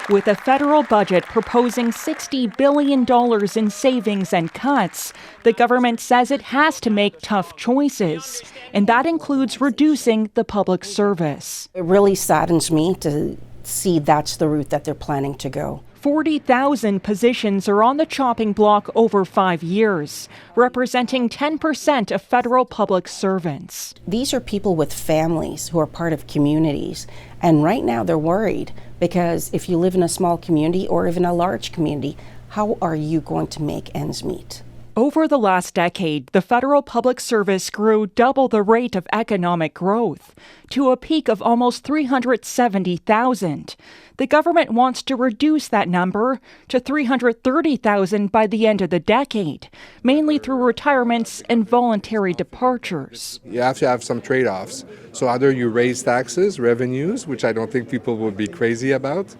With a federal budget proposing $60 billion in savings and cuts, the government says it has to make tough choices, and that includes reducing the public service. It really saddens me to see that's the route that they're planning to go. 40,000 positions are on the chopping block over 5 years, representing 10% of federal public servants. These are people with families who are part of communities, and right now they're worried because if you live in a small community or even a large community, how are you going to make ends meet? Over the last decade, the federal public service grew double the rate of economic growth, to a peak of almost 370,000. The government wants to reduce that number to 330,000 by the end of the decade, mainly through retirements and voluntary departures. You have to have some trade-offs. So either you raise taxes, revenues, which I don't think people would be crazy about,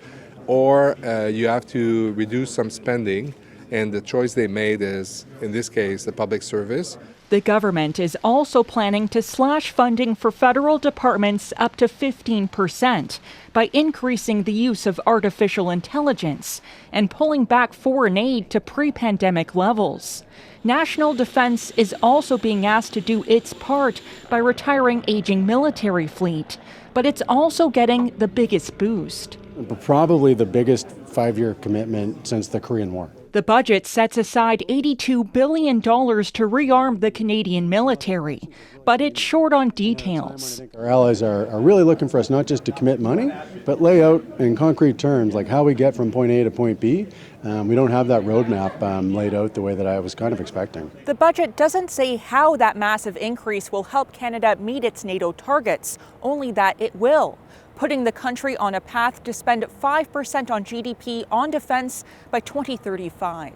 or you have to reduce some spending. And the choice they made is, in this case, the public service. The government is also planning to slash funding for federal departments up to 15% by increasing the use of artificial intelligence and pulling back foreign aid to pre-pandemic levels. National Defense is also being asked to do its part by retiring aging military fleet, but it's also getting the biggest boost. Probably the biggest 5-year commitment since the Korean War. The budget sets aside $82 billion to rearm the Canadian military, but it's short on details. I think our allies are really looking for us not just to commit money, but lay out in concrete terms like how we get from point A to point B. We don't have that roadmap laid out the way that I was kind of expecting. The budget doesn't say how that massive increase will help Canada meet its NATO targets, only that it will, putting the country on a path to spend 5% on GDP on defense by 2035.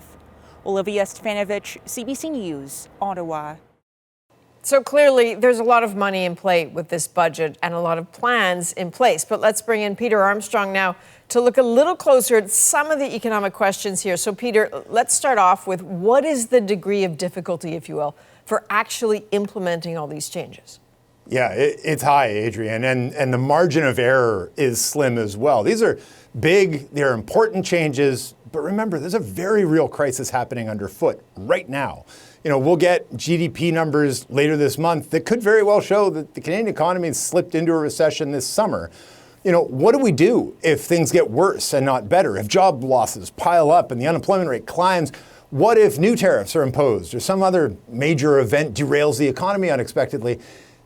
Olivia Stefanovich, CBC News, Ottawa. So clearly, there's a lot of money in play with this budget and a lot of plans in place. But let's bring in Peter Armstrong now to look a little closer at some of the economic questions here. So, Peter, let's start off with what is the degree of difficulty, if you will, for actually implementing all these changes? Yeah, it's high, Adrienne, and the margin of error is slim as well. These are big, they're important changes, but remember, there's a very real crisis happening underfoot right now. You know, we'll get GDP numbers later this month that could very well show that the Canadian economy has slipped into a recession this summer. You know, what do we do if things get worse and not better? If job losses pile up and the unemployment rate climbs? What if new tariffs are imposed or some other major event derails the economy unexpectedly?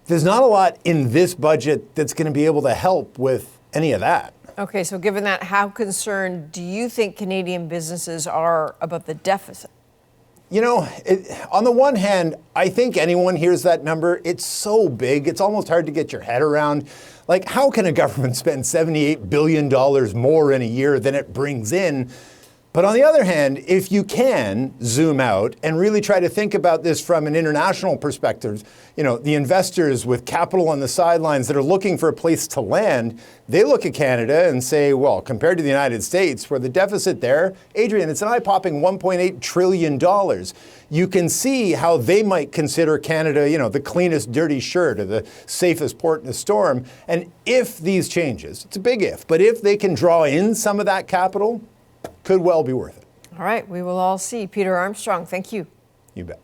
There's not a lot in this budget that's going to be able to help with any of that. Okay, so given that, how concerned do you think Canadian businesses are about the deficit? You know, on the one hand, I think anyone hears that number. It's so big, it's almost hard to get your head around. Like, how can a government spend $78 billion more in a year than it brings in? But on the other hand, if you can zoom out and really try to think about this from an international perspective, you know, the investors with capital on the sidelines that are looking for a place to land, they look at Canada and say, well, compared to the United States, where the deficit there, Adrienne, it's an eye-popping $1.8 trillion. You can see how they might consider Canada, you know, the cleanest dirty shirt or the safest port in a storm. And if these changes, it's a big if, but if they can draw in some of that capital, could well be worth it. All right, we will all see. Peter Armstrong, thank you. You bet.